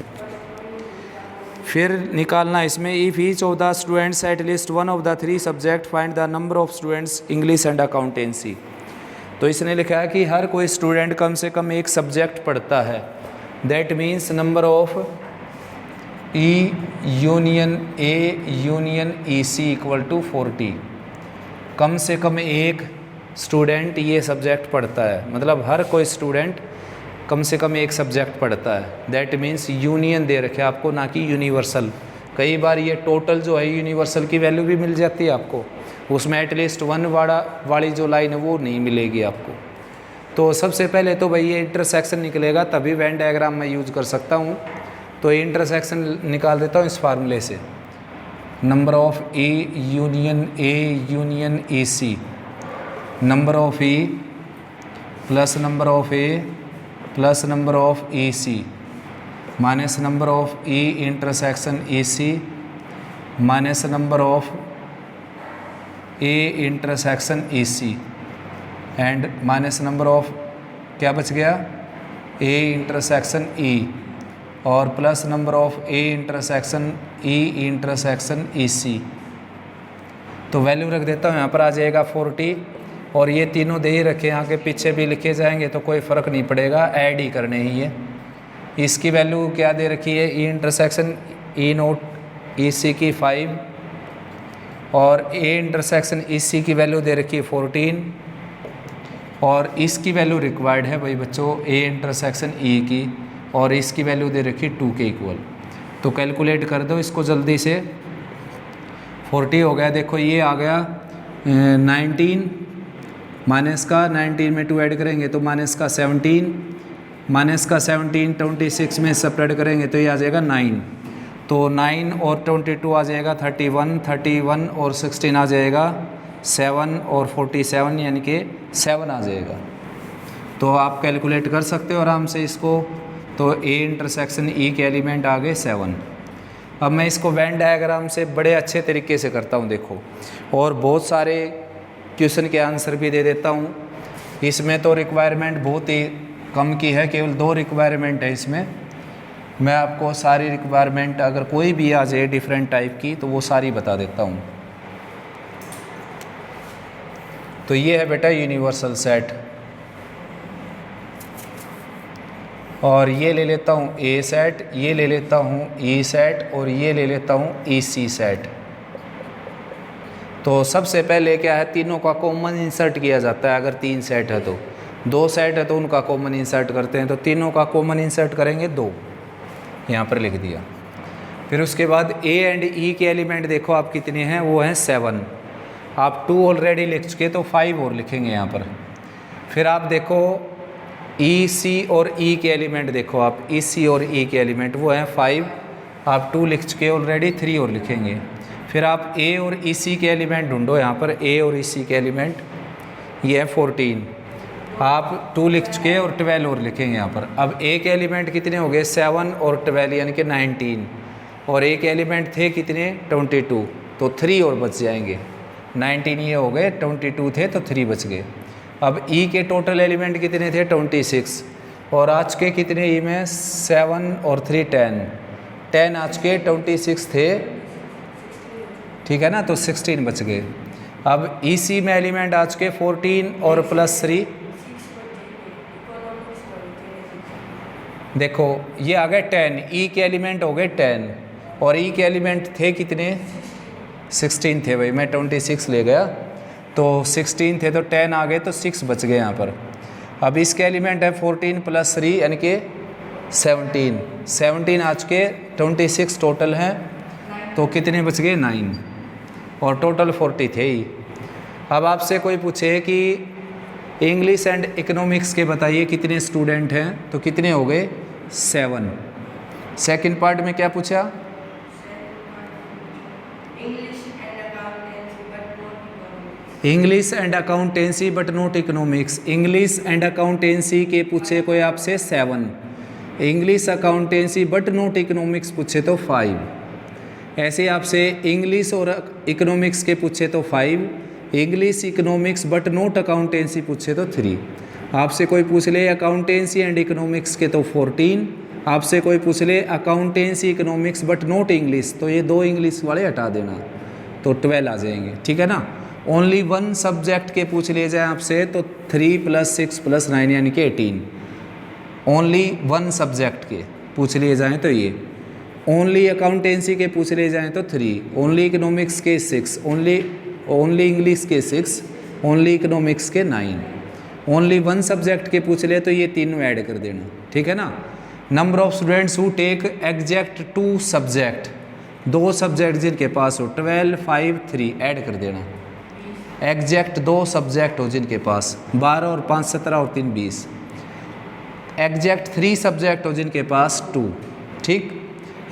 फिर निकालना इसमें if each of the students at least one of the 3 subject find the number of students English and accountancy. तो इसने लिखा है कि हर कोई स्टूडेंट कम से कम एक सब्जेक्ट पढ़ता है, that means number of E union A union E C equal to 40। कम से कम एक स्टूडेंट ये सब्जेक्ट पढ़ता है, मतलब हर कोई स्टूडेंट कम से कम एक सब्जेक्ट पढ़ता है, दैट मीन्स यूनियन दे रखे आपको, ना कि यूनिवर्सल। कई बार ये टोटल जो है यूनिवर्सल की वैल्यू भी मिल जाती है आपको, उसमें एटलीस्ट 1 वाली जो लाइन है वो नहीं मिलेगी आपको। तो सबसे पहले तो भाई ये इंटरसेक्शन निकलेगा, तभी वेन डायग्राम मैं यूज कर सकता हूँ। तो ये इंटरसेक्शन निकाल देता हूँ इस फार्मूले से, number of A union E C, number of E plus number of A plus number of E C minus number of E intersection E C minus number of A intersection E C and minus number of क्या बच गया, ए इंटरसेक्शन ई, और plus number of A intersection E C. तो वैल्यू रख देता हूँ यहाँ पर, आ जाएगा 40, और ये तीनों दे ही रखे, यहाँ के पीछे भी लिखे जाएंगे तो कोई फ़र्क नहीं पड़ेगा, ऐड ही करने ही है। इसकी वैल्यू क्या दे रखी है, ई इंटरसेक्शन ई नोट ई सी की 5, और ए इंटरसेक्शन ई सी की वैल्यू दे रखी है 14, और इसकी वैल्यू रिक्वायर्ड है भाई बच्चों ए इंटरसेक्शन ई की, और इसकी वैल्यू दे रखी 2 के इक्वल। तो कैलकुलेट कर दो इसको जल्दी से, 40 हो गया, देखो ये आ गया 19 माइनस का 19 में 2 ऐड करेंगे तो माइनस का 17, माइनस का 17 26 में सपरेट करेंगे तो ये आ जाएगा 9। तो 9 और 22 आ जाएगा 31 और 16 आ जाएगा 7 और 47 यानी कि 7 आ जाएगा। तो आप कैलकुलेट कर सकते हो आराम से इसको। तो ए इंटरसेक्शन ई के एलिमेंट आ गए 7। अब मैं इसको वेन डायग्राम से बड़े अच्छे तरीके से करता हूँ देखो, और बहुत सारे क्वेश्चन के आंसर भी दे देता हूँ। इसमें तो रिक्वायरमेंट बहुत ही कम की है, केवल 2 रिक्वायरमेंट है इसमें। मैं आपको सारी रिक्वायरमेंट अगर कोई भी आ जाए डिफरेंट टाइप की तो वो सारी बता देता हूँ। तो ये है बेटा यूनिवर्सल सेट, और ये ले लेता हूँ ए सेट, ये ले लेता हूँ ई सेट, और ये ले लेता हूँ ई सी सेट। तो सबसे पहले क्या है, तीनों का कॉमन इंसर्ट किया जाता है। अगर 3 सेट है तो 2 सेट है तो उनका कॉमन इंसर्ट करते हैं। तो तीनों का कॉमन इंसर्ट करेंगे 2, यहाँ पर लिख दिया। फिर उसके बाद ए एंड ई के एलिमेंट देखो आप कितने हैं, वो हैं 7। आप 2 ऑलरेडी लिख चुके तो 5 और लिखेंगे यहाँ पर। फिर आप देखो ई सी और ई के एलिमेंट देखो आप, ई सी और ई के एलिमेंट वो हैं 5। आप 2 लिख चुके ऑलरेडी, 3 और लिखेंगे। फिर आप ए और ई सी के एलिमेंट ढूंढो यहाँ पर, ए और ई सी के एलिमेंट ये है 14। आप 2 लिख चुके और 12 और लिखेंगे यहाँ पर। अब ए के एलिमेंट कितने हो गए 7 और 12 यानी कि 19, और ए के एलिमेंट थे कितने 22, तो 3 और बच जाएंगे। 19 ये हो गए, 22 थे तो 3 बच गए। अब ई के टोटल एलिमेंट कितने थे 26, और आज के कितने ई में 7 और 3 10 आज के 26 थे, ठीक है ना, तो 16 बच गए। अब ई सी में एलिमेंट आज के 14 और +3 देखो ये आ गए 10, ई के एलिमेंट हो गए 10 और ई के एलिमेंट थे कितने 16 थे भाई, मैं 26 ले गया तो 16 थे तो 10 आ गए तो 6 बच गए यहाँ पर। अब इसके एलिमेंट है 14 + 3 यानी कि 17 आज के 26 टोटल हैं तो कितने बच गए 9 और टोटल 40 थे ही। अब आपसे कोई पूछे कि इंग्लिश एंड इकोनॉमिक्स के बताइए कितने स्टूडेंट हैं तो कितने हो गए 7। सेकंड पार्ट में क्या पूछा English and accountancy but not economics. English and accountancy के पूछे कोई आपसे 7, English accountancy but not economics पूछे तो 5, ऐसे आपसे इंग्लिश और इकोनॉमिक्स के पूछे तो 5, English economics but not accountancy पूछे तो 3। आपसे कोई पूछ ले अकाउंटेंसी एंड इकोनॉमिक्स के तो 14, आपसे कोई पूछ ले accountancy economics but not English तो ये 2 इंग्लिश वाले हटा देना तो 12 आ जाएंगे, ठीक है ना। ओनली 1 सब्जेक्ट के पूछ लिए जाए आपसे तो 3 + 6 + 9 यानी कि 18। ओनली 1 सब्जेक्ट के पूछ लिए जाएँ तो ये, ओनली अकाउंटेंसी के पूछ लिए जाएँ तो 3, ओनली इकोनॉमिक्स के 6, ओनली इंग्लिश के 6, ओनली इकोनॉमिक्स के 9, ओनली 1 सब्जेक्ट के पूछ ले तो ये 3 ऐड कर देना, ठीक है ना। Number of students who take exact 2 subject, 2 subject जिनके पास हो 12, 5, 3 ऐड कर देना। एग्जैक्ट 2 सब्जेक्ट हो जिनके पास 12 और 5 17 और 3 20। एग्जैक्ट 3 सब्जेक्ट हो जिनके पास 2, ठीक।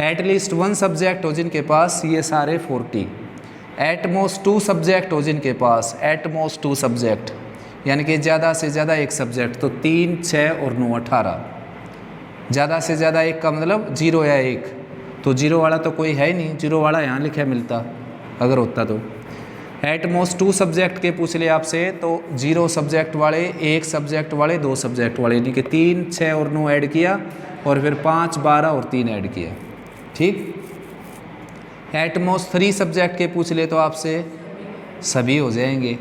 एटलीस्ट 1 सब्जेक्ट हो जिनके पास ये सारे 40। एटमोस्ट 2 सब्जेक्ट हो जिनके पास, एटमोस्ट 2 सब्जेक्ट यानी कि ज़्यादा से ज़्यादा एक सब्जेक्ट तो 3, 6 और 9 18। ज़्यादा से ज़्यादा एक का मतलब 0 या 1, तो 0 वाला तो कोई है ही नहीं, 0 वाला यहाँ लिखा मिलता अगर होता तो। एटमोस्ट 2 सब्जेक्ट के पूछ ले आपसे तो 0 सब्जेक्ट वाले, 1 सब्जेक्ट वाले, 2 सब्जेक्ट वाले यानी कि 3, 6 और 9 ऐड किया और फिर 5, 12 और 3 ऐड किया, ठीक। एटमोस्ट 3 सब्जेक्ट के पूछ ले तो आपसे सभी हो जाएंगे।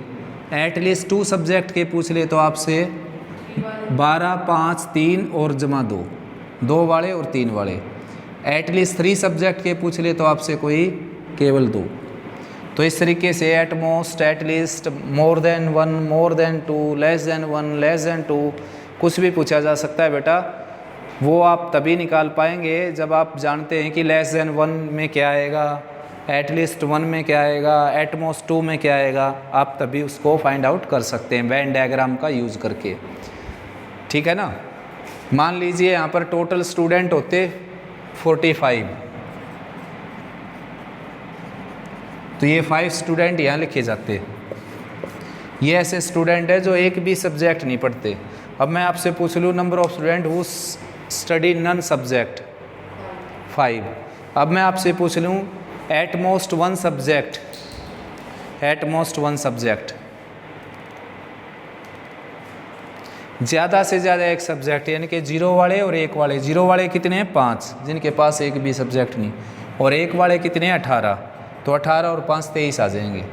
एटलीस्ट 2 सब्जेक्ट के पूछ ले तो आपसे 12, 5, 3 और जमा 2, 2 वाले और 3 वाले। एटलीस्ट 3 सब्जेक्ट के पूछ ले तो आपसे कोई केवल 2। तो इस तरीके से at most, at least, more than 1, more than 2, less than 1, less than 2 कुछ भी पूछा जा सकता है बेटा। वो आप तभी निकाल पाएंगे जब आप जानते हैं कि लेस देन 1 में क्या आएगा, एटलीस्ट 1 में क्या आएगा, एटमोस्ट 2 में क्या आएगा, आप तभी उसको फाइंड आउट कर सकते हैं वेन डायग्राम का यूज़ करके, ठीक है ना। मान लीजिए यहाँ पर टोटल स्टूडेंट होते 45 तो ये 5 स्टूडेंट यहाँ लिखे जाते। ये ऐसे स्टूडेंट है जो एक भी सब्जेक्ट नहीं पढ़ते। अब मैं आपसे पूछ लूँ number of student who study none subject 5। अब मैं आपसे पूछ लूँ at most 1 subject, at most 1 subject, ज़्यादा से ज़्यादा एक सब्जेक्ट यानी कि 0 वाले और 1 वाले। 0 वाले कितने हैं 5 जिनके पास एक भी सब्जेक्ट नहीं, और 1 वाले कितने हैं 18, तो 18 और 5 23 आ जाएंगे।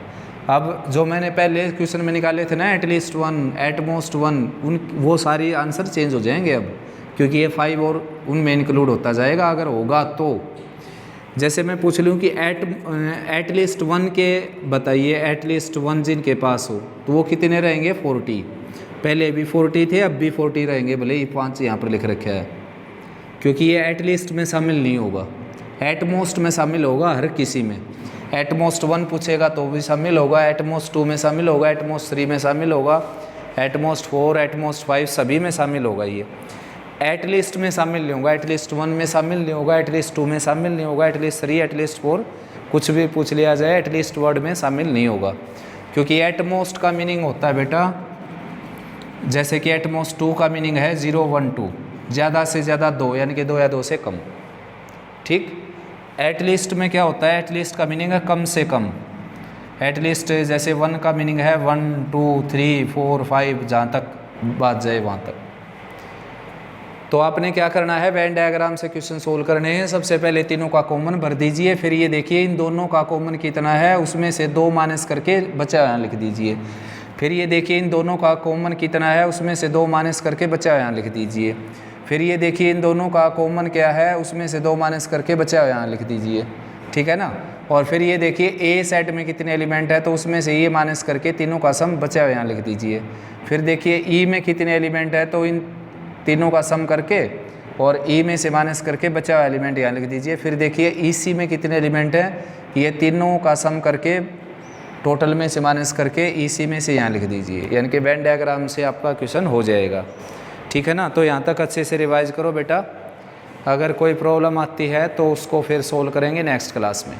अब जो मैंने पहले क्वेश्चन में निकाले थे ना एटलीस्ट 1, एट मोस्ट 1, उन वो सारे आंसर चेंज हो जाएंगे अब, क्योंकि ये 5 और उनमें इंक्लूड होता जाएगा अगर होगा तो। जैसे मैं पूछ लूँ कि एटलीस्ट 1 के बताइए, एटलीस्ट 1 जिनके पास हो तो वो कितने रहेंगे 40। पहले भी 40 थे अब भी 40 रहेंगे, भले ही 5 यहाँ पर लिख रखा है, क्योंकि ये एटलीस्ट में शामिल नहीं होगा, एटमोस्ट में शामिल होगा हर किसी में। एटमोस्ट 1 पूछेगा तो भी शामिल होगा, एटमोस्ट 2 में शामिल होगा, एटमोस्ट 3 में शामिल होगा, एटमोस्ट 4, एटमोस्ट 5 सभी में शामिल होगा। ये एटलीस्ट में शामिल नहीं होगा, एटलीस्ट 1 में शामिल नहीं होगा, एटलीस्ट 2 में शामिल नहीं होगा, एटलीस्ट 3, एटलीस्ट 4 कुछ भी पूछ लिया जाए एटलीस्ट वर्ड में शामिल नहीं होगा, क्योंकि एटमोस्ट का मीनिंग होता है बेटा, जैसे कि एटमोस्ट 2 का मीनिंग है 0, 1, 2, ज़्यादा से ज़्यादा 2 यानी कि 2 या 2 से कम, ठीक। एटलीस्ट में क्या होता है, एटलीस्ट का मीनिंग है कम से कम। एटलीस्ट जैसे 1 का मीनिंग है 1, 2, 3, 4, 5 जहाँ तक बात जाए वहाँ तक। तो आपने क्या करना है, वेन डायग्राम से क्वेश्चन सोल्व करने हैं। सबसे पहले तीनों का कॉमन भर दीजिए, फिर ये देखिए इन दोनों का कॉमन कितना है, उसमें से 2 माइनस करके बचा यहाँ लिख दीजिए। फिर ये देखिए इन दोनों का कॉमन कितना है, उसमें से 2 माइनस करके बचा यहाँ लिख दीजिए। फिर ये देखिए इन दोनों का कॉमन क्या है, उसमें से 2 माइनस करके बचा हुआ यहाँ लिख दीजिए, ठीक है ना। और फिर ये देखिए ए सेट में कितने एलिमेंट है, तो उसमें से ये माइनस करके तीनों का सम बचा हुआ यहाँ लिख दीजिए। फिर देखिए ई में कितने एलिमेंट है, तो इन तीनों का सम करके और ई में से माइनस करके बचा हुआ एलिमेंट यहाँ लिख दीजिए। फिर देखिए ई सी में कितने एलिमेंट है, ये तीनों का सम करके टोटल में से माइनस करके ई सी में से यहाँ लिख दीजिए, यानी कि वेन डायग्राम से आपका क्वेश्चन हो जाएगा, ठीक है ना। तो यहाँ तक अच्छे से रिवाइज करो बेटा, अगर कोई प्रॉब्लम आती है तो उसको फिर सोल्व करेंगे नेक्स्ट क्लास में।